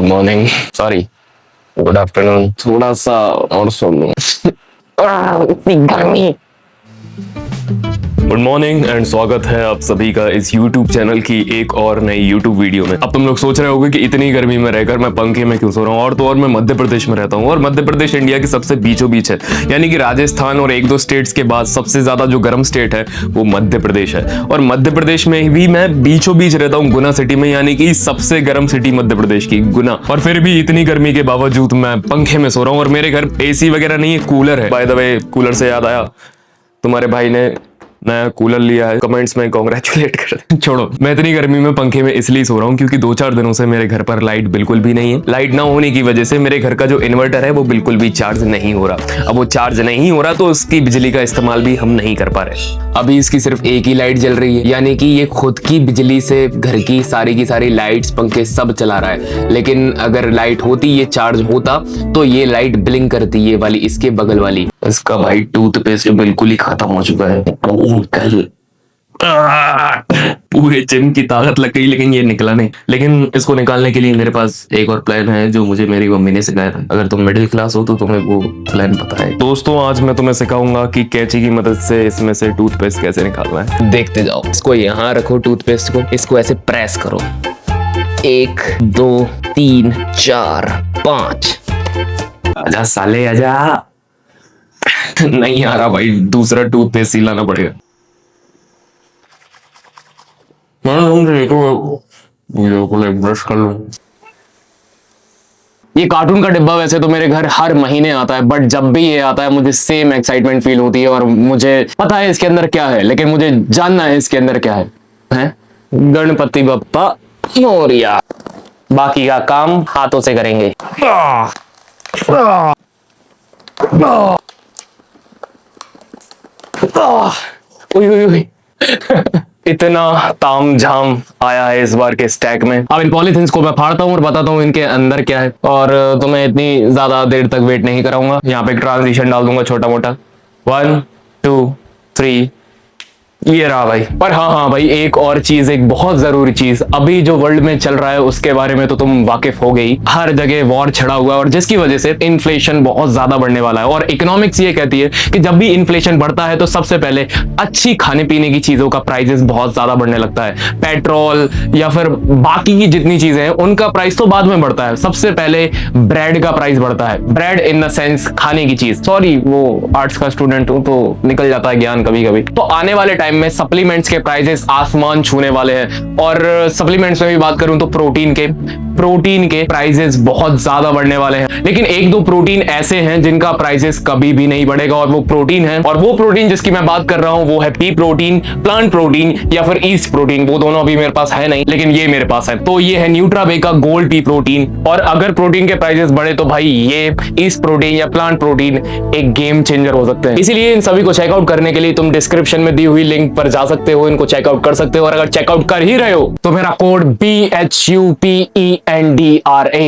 Good morning, sorry good afternoon. थोड़ा सा और सो लूं। इतनी गर्मी। गुड मॉर्निंग एंड स्वागत है आप सभी का इस YouTube चैनल की एक और नई YouTube वीडियो में। अब तुम लोग सोच रहे होगे कि इतनी गर्मी में रहकर मैं पंखे में क्यों सो रहा हूँ, और तो और मैं मध्य प्रदेश में रहता हूँ, और मध्य प्रदेश इंडिया के सबसे बीचों बीच है, यानी कि राजस्थान और एक दो स्टेट्स के बाद सबसे ज्यादा जो गर्म स्टेट है वो मध्य प्रदेश है। और मध्य प्रदेश में भी मैं बीचों बीच रहता हूँ, गुना सिटी में, यानी कि सबसे गर्म सिटी मध्य प्रदेश की गुना। और फिर भी इतनी गर्मी के बावजूद मैं पंखे में सो रहा हूँ, और मेरे घर AC वगैरह नहीं है, कूलर है। बाय द वे, कूलर से याद आया, तुम्हारे भाई ने नया कूलर लिया है, कमेंट्स में कांग्रेचुलेट कर। छोड़ो, मैं इतनी गर्मी में पंखे में इसलिए सो रहा हूँ क्योंकि 2-4 दिनों से मेरे घर पर लाइट बिल्कुल भी नहीं है। लाइट ना होने की वजह से मेरे घर का जो इन्वर्टर है वो बिल्कुल भी चार्ज नहीं हो रहा। अब वो चार्ज नहीं हो रहा तो उसकी बिजली का इस्तेमाल भी हम नहीं कर पा रहे। अभी इसकी सिर्फ एक ही लाइट जल रही है, यानी कि ये खुद की बिजली से घर की सारी लाइट्स, पंखे सब चला रहा है। लेकिन अगर लाइट होती, ये चार्ज होता, तो ये लाइट ब्लिंक करती, ये वाली, इसके बगल वाली। इसका भाई टूथपेस्ट बिल्कुल ही खत्म हो चुका है। कल पूरे जिम की ताकत लग गई, लेकिन ये निकला नहीं। लेकिन इसको निकालने के लिए मेरे पास एक और प्लान है जो मुझे मेरी मम्मी ने सिखाया था। अगर तुम मिडिल क्लास हो तो तुम्हें वो प्लान पता है। दोस्तों, आज मैं तुम्हें सिखाऊंगा कि कैंची की मदद से इसमें से टूथपेस्ट कैसे निकालना है। देखते जाओ। इसको यहाँ रखो, टूथपेस्ट को, इसको ऐसे प्रेस करो। 1 2 3 4 5। आजा साले आजा। नहीं आ रहा भाई, दूसरा टूथपेस्ट ही लाना पड़ेगा। ब्रश कर लूं। ये कार्टून का डिब्बा वैसे तो मेरे घर हर महीने आता है, बट जब भी ये आता है मुझे सेम एक्साइटमेंट फील होती है, और मुझे पता है इसके अंदर क्या है, लेकिन मुझे जानना है इसके अंदर क्या है? गणपति बप्पा मोरिया। बाकी का काम हाथों से करेंगे। इतना ताम झाम आया है इस बार के स्टैक में। अब इन पॉलीथिन्स को मैं फाड़ता हूँ और बताता हूँ इनके अंदर क्या है, और तुम्हें इतनी ज्यादा देर तक वेट नहीं कराऊंगा। यहाँ पे एक ट्रांजिशन डाल दूंगा छोटा मोटा। 1 2 3। ये रहा भाई। पर हाँ भाई, एक और चीज, एक बहुत जरूरी चीज, अभी जो वर्ल्ड में चल रहा है उसके बारे में तो तुम वाकिफ हो गई। हर जगह वॉर छिड़ा हुआ है, और जिसकी वजह से इन्फ्लेशन बहुत ज्यादा बढ़ने वाला है। और इकोनॉमिक्स ये कहती है कि जब भी इन्फ्लेशन बढ़ता है तो सबसे पहले अच्छी खाने पीने की चीजों का प्राइसेस बहुत ज्यादा बढ़ने लगता है। पेट्रोल या फिर बाकी की जितनी चीजें हैं उनका प्राइस तो बाद में बढ़ता है। सबसे पहले ब्रेड का प्राइस बढ़ता है। ब्रेड इन द सेंस खाने की चीज। सॉरी, वो आर्ट्स का स्टूडेंट हूं तो निकल जाता है ज्ञान कभी कभी। तो आने वाले टाइम में सप्लीमेंट्स के प्राइसेस आसमान छूने वाले हैं। और सप्लीमेंट्स में भी बात करूं तो प्रोटीन के प्राइसेस बहुत ज्यादा बढ़ने वाले हैं। लेकिन एक दो प्रोटीन ऐसे हैं जिनका प्राइसेस कभी भी नहीं बढ़ेगा, और वो प्रोटीन है, और वो प्रोटीन जिसकी मैं बात कर रहा हूं वो है पी प्रोटीन, प्लांट प्रोटीन या फिर ईस्ट प्रोटीन। वो दोनों अभी मेरे पास है नहीं, लेकिन ये मेरे पास है। तो ये है न्यूट्राबे का गोल्ड पी प्रोटीन। और अगर प्रोटीन के प्राइसेस बढ़े तो भाई ये ईस्ट प्रोटीन या प्लांट प्रोटीन एक गेम चेंजर हो सकते हैं। इसीलिए इन सभी को चेकआउट करने के लिए तुम डिस्क्रिप्शन में दी हुई लिंक पर जा सकते हो, इनको चेकआउट कर सकते हो। और अगर चेकआउट कर ही रहे हो तो मेरा कोड BHUPENDRA,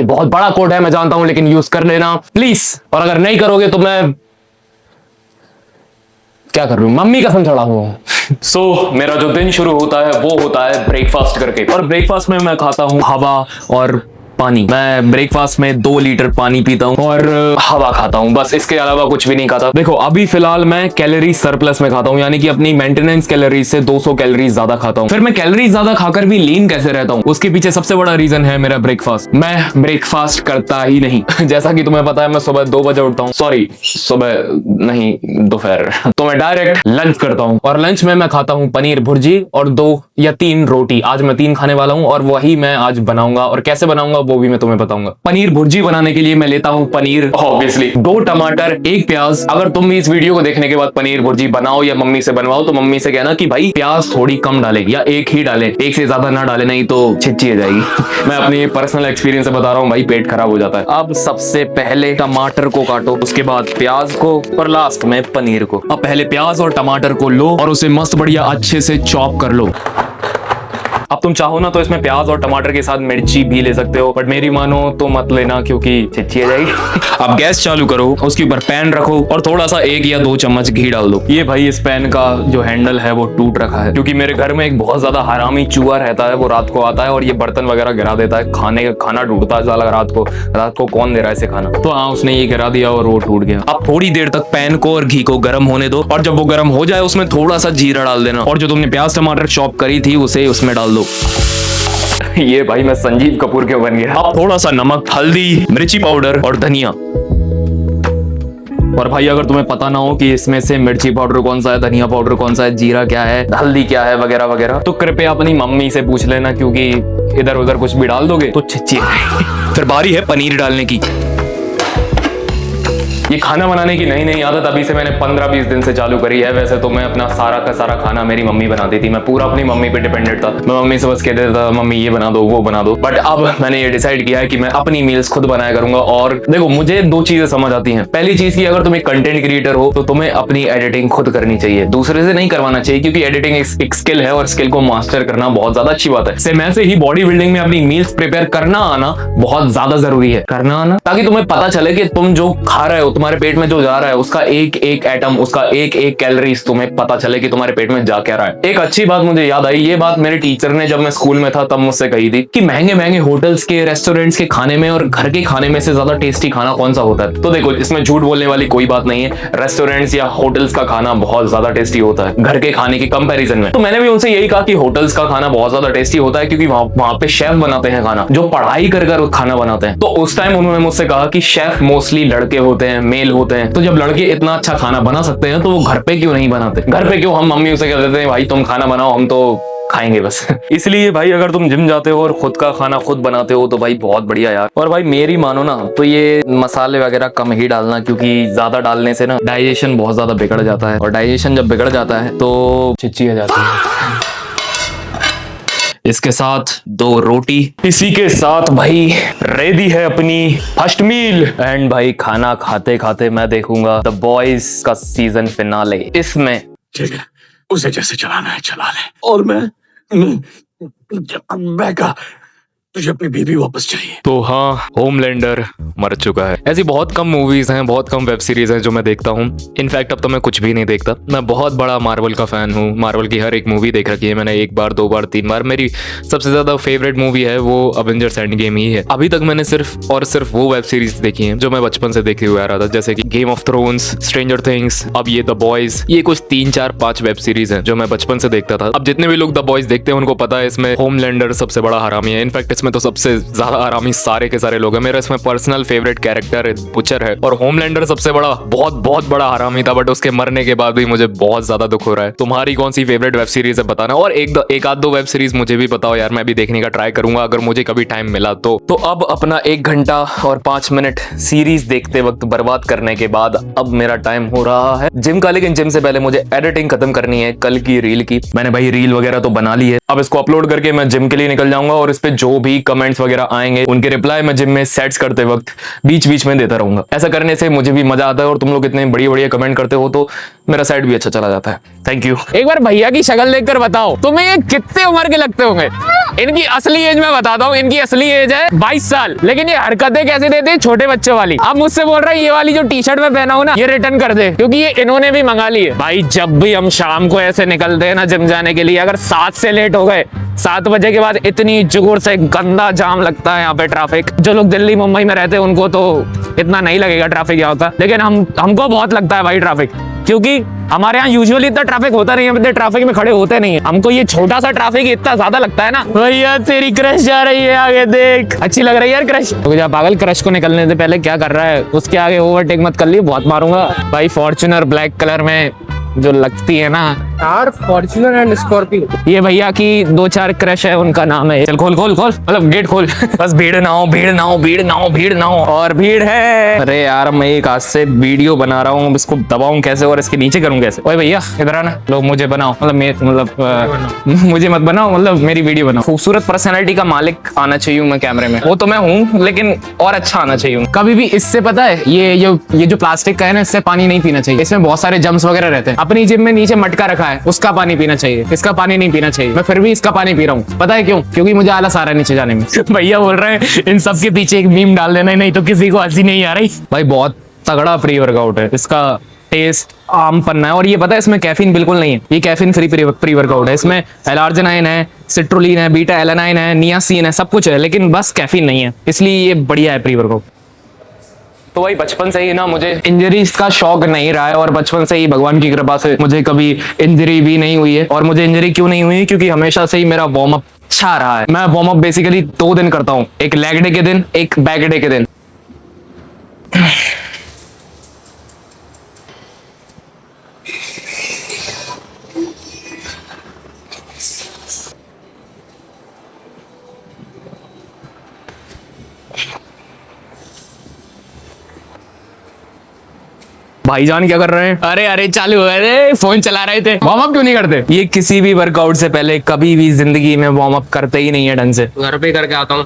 बहुत बड़ा कोड है मैं जानता हूं, लेकिन यूज कर लेना प्लीज। और अगर नहीं करोगे तो मैं क्या कर रहा हूं, मम्मी कसम चढ़ा हूं। सो मेरा जो दिन शुरू होता है वो होता है ब्रेकफास्ट करके, और ब्रेकफास्ट में मैं खाता हूं हवा और पानी। मैं ब्रेकफास्ट में 2 लीटर पानी पीता हूँ और हवा खाता हूँ, बस इसके अलावा कुछ भी नहीं खाता। देखो, अभी फिलहाल मैं कैलोरी सरप्लस में खाता हूँ, यानी कि अपनी मेंटेनेंस कैलोरीज से 200 कैलोरीज ज्यादा खाता हूँ। फिर मैं कैलोरीज ज्यादा खाकर भी लीन कैसे रहता हूँ, उसके पीछे सबसे बड़ा रीजन है मेरा ब्रेकफास्ट। मैं ब्रेकफास्ट करता ही नहीं। जैसा कि तुम्हें पता है मैं सुबह 2 बजे उठता हूँ, सॉरी सुबह नहीं, दोपहर। तो मैं डायरेक्ट लंच करता हूँ, और लंच में मैं खाता हूँ पनीर भुर्जी और 2 या 3 रोटी। आज मैं 3 खाने वाला हूँ, और वही मैं आज बनाऊंगा, और कैसे बनाऊंगा वो भी मैं तुम्हें बताऊंगा। पनीर भुर्जी बनाने के लिए मैं लेता हूं पनीर, ऑब्वियसली 2 टमाटर, 1 प्याज। अगर तुम भी इस वीडियो को देखने के बाद पनीर भुर्जी बनाओ या मम्मी से बनवाओ तो मम्मी से कहना कि भाई प्याज थोड़ी कम डाले या 1 ही डाले, 1 से ज्यादा ना डाले, नहीं तो छिच्ची आ जाएगी। मैं अपनी पर्सनल एक्सपीरियंस से बता रहा हूँ भाई, पेट खराब हो जाता है। अब सबसे पहले टमाटर को काटो, उसके बाद प्याज को, और लास्ट में पनीर को। अब पहले प्याज और टमाटर को लो और उसे मस्त बढ़िया अच्छे से चॉप कर लो। अब तुम चाहो ना तो इसमें प्याज और टमाटर के साथ मिर्ची भी ले सकते हो, बट मेरी मानो तो मत लेना क्योंकि चिच्ची आ जाएगी। अब गैस चालू करो, उसके ऊपर पैन रखो और थोड़ा सा 1 या 2 चम्मच घी डाल दो। ये भाई इस पैन का जो हैंडल है वो टूट रखा है क्योंकि मेरे घर में एक बहुत ज्यादा हरामी चूहा रहता है, वो रात को आता है और ये बर्तन वगैरह गिरा देता है, खाना टूटता है साला रात को कौन दे रहा है इसे खाना। तो हाँ, उसने ये गिरा दिया और वो टूट गया। अब थोड़ी देर तक पैन को और घी को गर्म होने दो और जब वो गर्म हो जाए उसमें थोड़ा सा जीरा डाल देना और जो तुमने प्याज टमाटर चॉप करी थी उसे उसमें डाल दो। ये भाई मैं संजीव कपूर क्यों बन गया। अब थोड़ा सा नमक, हल्दी, मिर्ची पाउडर और धनिया। और भाई अगर तुम्हें पता ना हो कि इसमें से मिर्ची पाउडर कौन सा है, धनिया पाउडर कौन सा है, जीरा क्या है, हल्दी क्या है वगैरह वगैरह, तो कृपया अपनी मम्मी से पूछ लेना क्योंकि इधर उधर कुछ भी डाल दोगे तो छिच्ची। फिर बारी है पनीर डालने की। ये खाना बनाने की नई आदत अभी से मैंने 15-20 दिन से चालू करी है। वैसे तो मैं अपना सारा का सारा खाना मेरी मम्मी बनाती थी, मैं पूरा अपनी मम्मी पे डिपेंडेंट था। मैं मम्मी से बस कह देता था मम्मी ये बना दो वो बना दो, बट अब मैंने ये डिसाइड किया है कि मैं अपनी मील्स खुद बनाया करूंगा। और देखो मुझे 2 चीजें समझ आती हैं। पहली चीज की अगर तुम एक कंटेंट क्रिएटर हो तो तुम्हें अपनी एडिटिंग खुद करनी चाहिए, दूसरे से नहीं करवाना चाहिए क्योंकि एडिटिंग एक स्किल है और स्किल को मास्टर करना बहुत ज्यादा अच्छी बात है। सेम ऐसे ही बॉडी बिल्डिंग में अपनी मील्स प्रिपेयर करना आना बहुत ज्यादा जरूरी है, करना आना, ताकि तुम्हें पता चले कि तुम जो खा रहे हो, तुम्हारे पेट में जो जा रहा है उसका एक एक एटम, उसका एक एक कैलोरीज तुम्हें पता चले कि तुम्हारे पेट में जा क्या रहा है। एक अच्छी बात मुझे याद आई, ये बात मेरे टीचर ने जब मैं स्कूल में था तब मुझसे कही थी कि महंगे महंगे होटल्स के, रेस्टोरेंट्स के खाने में और घर के खाने में से ज्यादा टेस्टी खाना कौन सा होता है। तो देखो इसमें झूठ बोलने वाली कोई बात नहीं है, रेस्टोरेंट्स या होटल्स का खाना बहुत ज्यादा टेस्टी होता है घर के खाने के कंपैरिजन में। तो मैंने भी उनसे यही कहा कि होटल्स का खाना बहुत ज्यादा टेस्टी होता है क्योंकि वहां पे शेफ बनाते हैं खाना, जो पढ़ाई कर खाना बनाते हैं। तो उस टाइम उन्होंने मुझसे कहा कि शेफ मोस्टली लड़के होते हैं, मेल होते हैं, तो जब लड़के इतना अच्छा खाना बना सकते हैं तो वो घर पे क्यों नहीं बनाते। घर पे क्यों हम मम्मी से कह देते हैं भाई तुम खाना बनाओ, हम तो खाएंगे बस। इसलिए भाई अगर तुम जिम जाते हो और खुद का खाना खुद बनाते हो तो भाई बहुत बढ़िया यार। और भाई मेरी मानो ना तो ये मसाले वगैरह कम ही डालना, क्योंकि ज्यादा डालने से ना डाइजेशन बहुत ज्यादा बिगड़ जाता है और डाइजेशन जब बिगड़ जाता है तो चिच्ची आ जाती है। इसके साथ 2 रोटी, इसी के साथ भाई रेडी है अपनी फर्स्ट मील। एंड भाई खाना खाते खाते मैं देखूंगा द बॉयज का सीजन फिनाले। इसमें ठीक है, उसे जैसे चलाना है चला ले, और मैं कहा तुझे अपनी बीवी वापस चाहिए। तो हाँ, होमलैंडर मर चुका है। ऐसी बहुत कम मूवीज हैं, बहुत कम वेब सीरीज हैं जो मैं देखता हूँ। इनफैक्ट अब तो मैं कुछ भी नहीं देखता। मैं बहुत बड़ा मार्वल का फैन हूँ, मार्वल की हर एक मूवी देख रखी है मैंने 1 बार 2 बार 3 बार। मेरी सबसे ज्यादा फेवरेट मूवी है वो अवेंजर्स एंड गेम ही है। अभी तक मैंने सिर्फ और सिर्फ वो वेब सीरीज देखी है जो मैं बचपन से देखते हुए आ रहा था, जैसे कि game of thrones, stranger things, अब ये द बॉयज। ये कुछ 3 4 5 वेब सीरीज हैं जो मैं बचपन से देखता था। अब जितने भी लोग द बॉयज देखते हैं उनको पता है इसमें होमलैंडर सबसे बड़ा हरामी है। इनफैक्ट इसमें तो सबसे ज्यादा हरामी सारे के सारे लोग हैं। मेरा इसमें पर्सनल फेवरेट कैरेक्टर बुचर है और होमलैंडर सबसे बड़ा बहुत बड़ा हरामी था, बट उसके मरने के बाद भी मुझे बहुत ज्यादा दुख हो रहा है। तुम्हारी कौन सी फेवरेट वेब सीरीज है बताना, और एक आध 2 वेब सीरीज मुझे भी बताओ यार, मैं भी देखने का ट्राई करूंगा अगर मुझे कभी टाइम मिला तो। अब अपना 1 घंटा और 5 मिनट सीरीज देखते वक्त बर्बाद करने के बाद अब मेरा टाइम हो रहा है जिम का। लेकिन जिम से पहले मुझे एडिटिंग खत्म करनी है कल की रील की। मैंने भाई रील वगैरह तो बना ली है, अब इसको अपलोड करके मैं जिम के लिए निकल जाऊंगा और इस पे जो भी कमेंट्स वगैरह आएंगे उनके रिप्लाई मैं जिम में सेट्स करते वक्त बीच बीच में देता रहूंगा। ऐसा करने से मुझे भी मजा आता है और तुम लोग इतने बढ़िया कमेंट करते हो तो मेरा साइड भी अच्छा चला जाता है। Thank you. एक बार भैया की शक्ल देखकर बताओ तुम्हें ये कितने उम्र के लगते होंगे। इनकी असली एज मैं बताता हूँ, इनकी असली एज है 22 साल, लेकिन ये हरकतें कैसे देते हैं छोटे बच्चों वाली। अब मुझसे बोल रहा है ये वाली जो टी-शर्ट में पहना हूँ ना ये रिटर्न कर दे, क्योंकि ये इन्होंने भी मंगा ली है। भाई जब भी हम शाम को ऐसे निकलते हैं ना जिम जाने के लिए, अगर 7 से लेट हो गए, 7 बजे के बाद इतनी जोर से गंदा जाम लगता है यहाँ पे ट्रैफिक। जो लोग दिल्ली मुंबई में रहते हैं उनको तो इतना नहीं लगेगा ट्रैफिक यहाँ होता, लेकिन हमको बहुत लगता है भाई ट्रैफिक, क्योंकि हमारे यहाँ यूजुअली इतना ट्रैफिक होता नहीं है, इतने ट्रैफिक में खड़े होते नहीं है। हमको ये छोटा सा ट्रैफिक इतना ज्यादा लगता है ना। भैया तेरी क्रश जा रही है आगे देख, अच्छी लग रही है यार क्रश। तो जा पागल, क्रश को निकलने से पहले क्या कर रहा है, उसके आगे ओवरटेक मत कर ली, बहुत मारूंगा। भाई फॉर्च्यूनर ब्लैक कलर में जो लगती है ना यार, फॉर्च्यूनर एंड स्कॉर्पियो, ये भैया की 2-4 क्रश है, उनका नाम है। चल खोल मतलब गेट खोल। बस भीड़ ना हो और भीड़ है। अरे यार मैं एक आज से वीडियो बना रहा हूँ, इसको दबाऊं कैसे और इसके नीचे करूँ कैसे। ओए भैया इधर आना, लोग मुझे बनाओ, मुझे मत बनाओ, मतलब मेरी वीडियो बनाओ। खूबसूरत पर्सनैलिटी का मालिक आना चाहिए मैं कैमरे में, वो तो मैं हूँ, लेकिन और अच्छा आना चाहिए। कभी भी इससे पता है ये जो प्लास्टिक का है ना, इससे पानी नहीं पीना चाहिए, इसमें बहुत सारे जम्स वगैरह रहते हैं। अपनी जिम में नीचे मटका रखा है, उसका पानी पीना चाहिए, इसका पानी नहीं पीना चाहिए। मैं फिर भी इसका पानी पी रहा हूँ। पता है क्यों? क्योंकि मुझे आलस आ रहा है नीचे जाने में। भैया बोल रहे हैं इन सब के पीछे एक मीम डाल देना, नहीं तो किसी को हंसी नहीं आ रही। भाई बहुत तगड़ा प्री वर्कआउट है, इसका टेस्ट आम पन्ना है। और ये पता है इसमें कैफीन बिल्कुल नहीं है, ये कैफीन फ्री प्री वर्कआउट है। इसमें एलार्जिनाइन है, सिट्रोलिन है, बीटा एलानाइन है, नियासिन है, सब कुछ है, लेकिन बस कैफीन नहीं है, इसलिए ये बढ़िया है प्री वर्कआउट। तो भाई बचपन से ही ना मुझे इंजरीज का शौक नहीं रहा है, और बचपन से ही भगवान की कृपा से मुझे कभी इंजरी भी नहीं हुई है। और मुझे इंजरी क्यों नहीं हुई? क्योंकि हमेशा से ही मेरा वार्म अप अच्छा रहा है। मैं वार्म अप बेसिकली 2 दिन करता हूँ, एक लेग डे के दिन, एक बैक डे के दिन। भाईजान क्या कर रहे हैं? अरे अरे चालू, अरे फोन चला रहे थे। वार्म अप क्यों नहीं करते? ये किसी भी वर्कआउट से पहले कभी भी जिंदगी में वार्म अप करते ही नहीं है ढंग से। घर पे करके आता हूँ।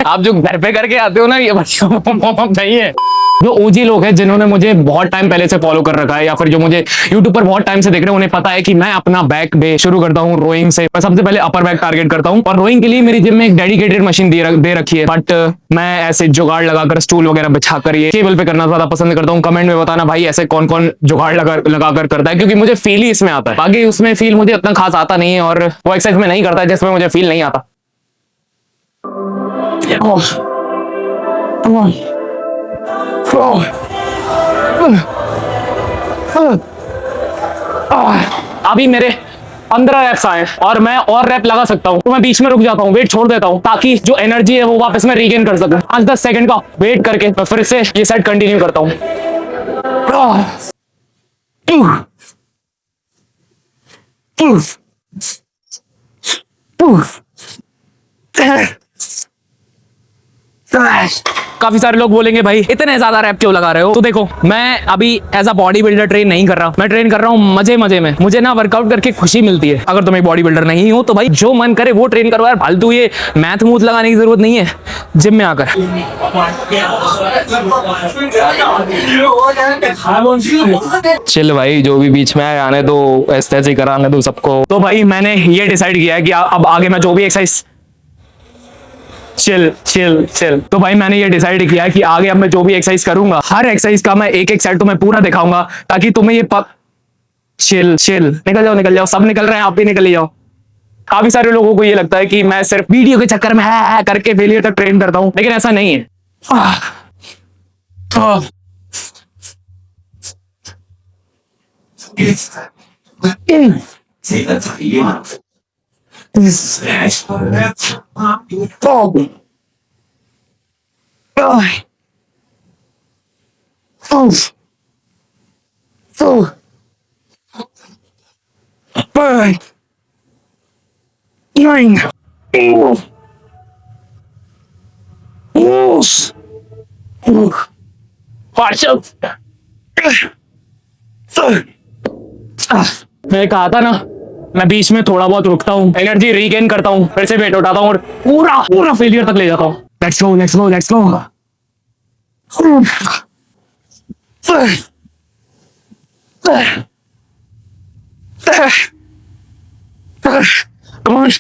आप जो घर पे करके आते हो ना, ये वार्म अप नहीं है। जो ओजी लोग हैं जिन्होंने मुझे बहुत टाइम पहले से फॉलो कर रखा है, या फिर जो मुझे यूट्यूब पर बहुत टाइम से देख रहे हैं, उन्हें पता है कि मैं अपना बैक डे शुरू करता हूँ रोइंग से। मैं सबसे पहले अपर बैक टारगेट करता हूँ, और रोइंग के लिए मेरी जिम में एक डेडिकेटेड मशीन दे रखी है। बट मैं ऐसे जुगाड़ लगाकर, स्टूल वगैरह बिछाकर, ये केबल पे करना ज्यादा पसंद करता हूँ। कमेंट में बताना भाई ऐसे कौन कौन जुगाड़ लगाकर करता है, क्योंकि मुझे फील ही इसमें आता है। बाकी उसमें फील मुझे इतना खास आता नहीं है, और वो एक्सरसाइज में नहीं करता है जिसमें मुझे फील नहीं आता। अभी मेरे 15 रैप्स आए और मैं और रैप लगा सकता हूँ, तो मैं बीच में रुक जाता हूँ, वेट छोड़ देता हूँ, ताकि जो एनर्जी है वो वापस मैं रीगेन कर सकूं। 5-10 सेकंड का वेट करके मैं फिर से ये सेट कंटिन्यू करता हूँ। काफी सारे लोग बोलेंगे भाई इतने ज्यादा रैप क्यों लगा रहे हो? तो देखो, मैं अभी as a bodybuilder train नहीं कर रहा, मैं ट्रेन कर रहा हूँ मजे मजे में। मुझे ना वर्कआउट करके खुशी मिलती है। अगर तुम एक बॉडी बिल्डर नहीं हो तो भाई जो मन करे वो ट्रेन करो यार, फालतू ये मैथ मूथ लगाने की जरूरत नहीं है जिम में आकर। चिल भाई, जो भी बीच में आए आने दो, ऐसे कराने दो सबको। तो भाई मैंने ये डिसाइड किया है कि अब आगे मैं जो भी एक्सरसाइज चिल। तो भाई मैंने ये डिसाइड किया कि आगे अब मैं जो भी एक्सरसाइज करूंगा, हर एक्सरसाइज का मैं एक सेट तुम्हें पूरा दिखाऊंगा, ताकि तुम्हें ये चिल निकल जाओ, सब निकल रहे हैं, आप भी निकल जाओ। काफी सारे लोगों को ये लगता है कि मैं सिर्फ वीडियो के चक्कर में है करके फेलियर तक ट्रेन करता हूं, लेकिन ऐसा नहीं है। मैं कहा था ना, मैं बीच में थोड़ा बहुत रुकता हूँ, एनर्जी रीगेन करता हूँ, फिर से वेट उठाता हूँ और पूरा फेलियर तक ले जाता हूँ। Let's go. Come on.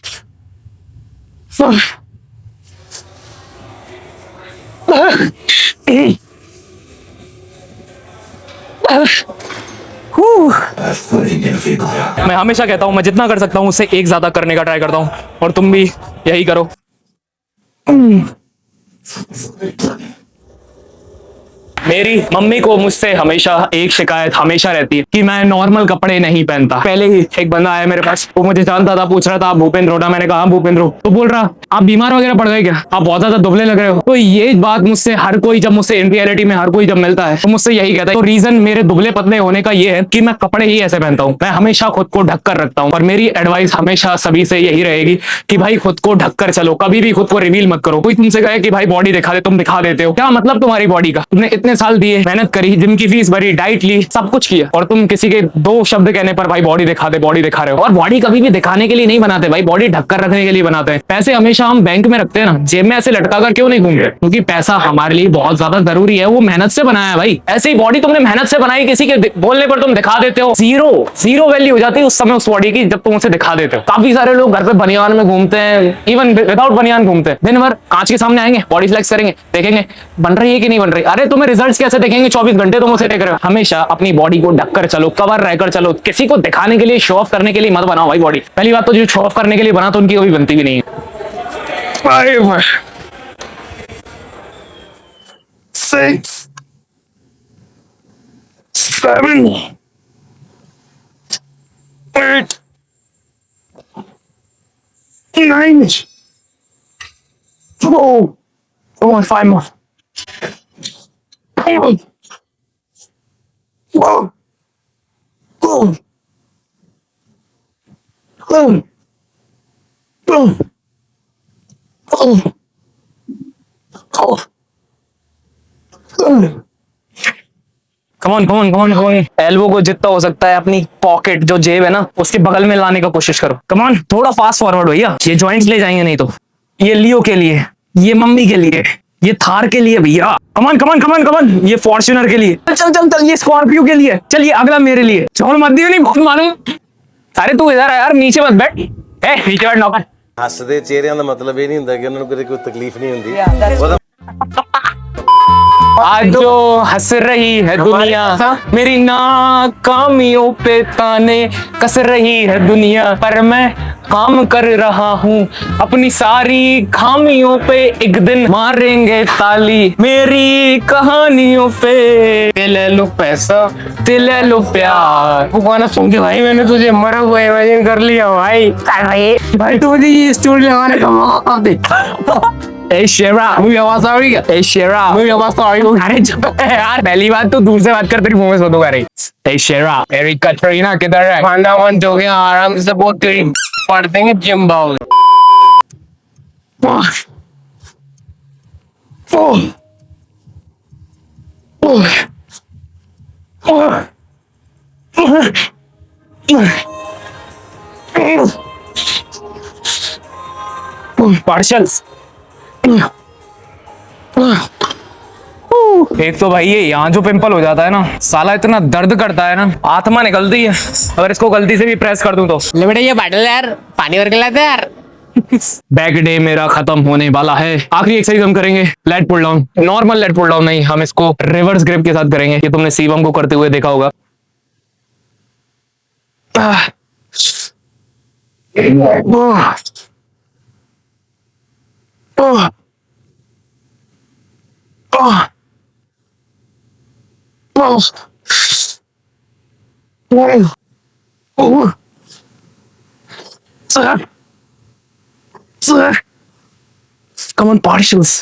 मैं हमेशा कहता हूं मैं जितना कर सकता हूं उससे एक ज्यादा करने का ट्राई करता हूं, और तुम भी यही करो। मेरी मम्मी को मुझसे हमेशा एक शिकायत हमेशा रहती है कि मैं नॉर्मल कपड़े नहीं पहनता। पहले ही एक बंदा आया मेरे पास, वो मुझे जानता था, पूछ रहा था आप भूपेंद्र हो ना? मैंने कहा भूपेंद्र हो। तो बोल रहा आप बीमार वगैरह पड़ गए क्या? आप बहुत ज्यादा दुबले लग रहे हो। तो ये बात मुझसे हर कोई, जब मुझसे इन रियलिटी में हर कोई जब मिलता है तो मुझसे यही कहता है। तो रीजन मेरे दुबले पतले होने का ये है कि मैं कपड़े ही ऐसे पहनता हूँ, मैं हमेशा खुद को ढक कर रखता हूँ। और मेरी एडवाइस हमेशा सभी से यही रहेगी कि भाई खुद को ढक कर चलो, कभी भी खुद को रिवील मत करो। कोई तुमसे कहे कि भाई बॉडी दिखा दे, तुम दिखा देते हो, क्या मतलब तुम्हारी बॉडी का? तुमने इतने साल दिए, मेहनत करी, जिम की फीस भरी, डाइट ली, सब कुछ किया, और तुम किसी के 2 शब्द कहने पर भाई बॉडी दिखा दे, बॉडी दिखा रहे हो। और बॉडी कभी भी दिखाने के लिए नहीं बनाते भाई, बॉडी ढककर रखने के लिए बनाते हैं। पैसे हमेशा हम बैंक में रखते हैं ना, जेब में ऐसे लटका कर क्यों नहीं घूमते? क्योंकि पैसा हमारे लिए बहुत ज्यादा जरूरी है, वो मेहनत से बनाया है भाई। ऐसे ही बॉडी तुमने मेहनत से बनाई, किसी के बोलने पर तुम दिखा देते हो, जीरो वैल्यू हो जाती है उस समय उस बॉडी की, जब तुम उसे दिखा देते हो। काफी सारे लोग घर पे बनियान में घूमते हैं, इवन विदाउट बनियान घूमते हैं, दिन भर कांच के सामने आएंगे, बॉडी फ्लेक्स करेंगे, देखेंगे बन रही है कि नहीं बन रही। अरे तुम्हें रिजल्ट्स कैसे देखेंगे? 24 घंटे तुम उसे देख रहे हो। हमेशा अपनी बॉडी को ढककर चलो, कवर रहकर चलो, किसी को दिखाने के लिए, शो ऑफ करने के लिए मत बनाओ भाई बॉडी। पहली बात तो जो शो ऑफ करने के लिए बना तो उनकी कभी बनती भी नहीं है। 5, 6, 7, 8, 9. Oh, come on, 5 more. Whoa. Whoa. Boom. Boom. Boom. Boom. Oh. Come on come on come on come on, elbow को जितना हो सकता है अपनी पॉकेट जो जेब है ना उसके बगल में लाने का कोशिश करो। कमॉन, थोड़ा फास्ट फॉरवर्ड भैया, ये जॉइंट्स ले जाएंगे नहीं तो। ये लियो के लिए, ये मम्मी के लिए, ये थार के लिए भैया। कमॉन कमॉन कमॉन कमॉन, ये फॉर्च्यूनर के लिए, चल चल चल, ये स्कॉर्पियो के लिए, चल ये अगला मेरे लिए। छोड़ मत दियो, नहीं बहुत मालूम। अरे तू इधर आ यार, नीचे मत बैठ, नीचे बैठ नौकर। ਹੱਸਦੇ ਚਿਹਰਿਆਂ ਦਾ ਮਤਲਬ ਇਹ ਨਹੀਂ ਹੁੰਦਾ ਕਿ ਉਹਨਾਂ ਨੂੰ ਕਦੇ ਕੋਈ ਤਕਲੀਫ ਨਹੀਂ ਹੁੰਦੀ। आज जो हंस रही है दुनिया, मेरी नाकामियों पे ताने कस रही है दुनिया, पर मैं काम कर रहा हूँ अपनी सारी खामियों पे, एक दिन मारेंगे ताली मेरी कहानियों पे। ते ले लो पैसा, ते ले लो प्यार। वो गाना सुन के भाई मैंने तुझे मरा हुआ इमेजिन कर लिया भाई। भाई तू मुझे ये स्टोरी लगाने का मौका दे। ए शेरा, मुझे आवाज आ रही है? ए शेरा, मुझे आवाज आ रही है? अरे चुप है यार, पहली बात तो दूर से बात कर, तेरी मुंह में सोदूंगा रे। ए शेरा, मेरी कटरीना किधर है? खाना बंद हो गया, आराम से बहुत तेरी पढ़ देंगे जिम बाउल। पार्शल्स एक तो भाई ये यहाँ जो पिंपल हो जाता है ना, साला इतना दर्द करता है ना, आत्मा निकलती है। अगर इसको गलती से भी प्रेस कर दूं तो। ले बेटा ये बाटल यार, पानी भर के लाते यार। बैक डे मेरा खत्म होने वाला है। आखिरी एक्सरसाइज हम करेंगे lat pull down, normal lat pull down नहीं, हम इसको रिवर्स ग्रिप के साथ करेंगे। ये तुमने शिवम को करते हुए देखा होगा। Come on, partials.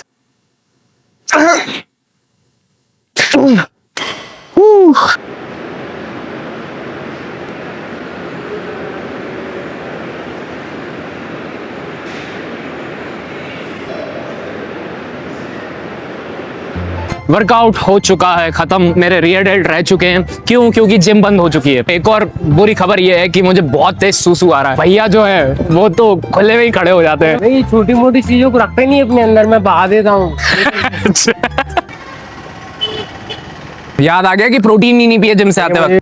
वर्कआउट हो चुका है खत्म, मेरे रियर डेल्ट रह चुके हैं। क्यों? क्योंकि जिम बंद हो चुकी है। एक और बुरी खबर ये है कि मुझे बहुत तेज सूसू आ रहा है। भैया जो है वो तो खुले में ही खड़े हो जाते हैं। नहीं, छोटी मोटी चीजों को रखते नहीं अपने अंदर, मैं बहा देता हूँ। याद आ गया कि प्रोटीन नहीं पिए जिम से आते वक्त।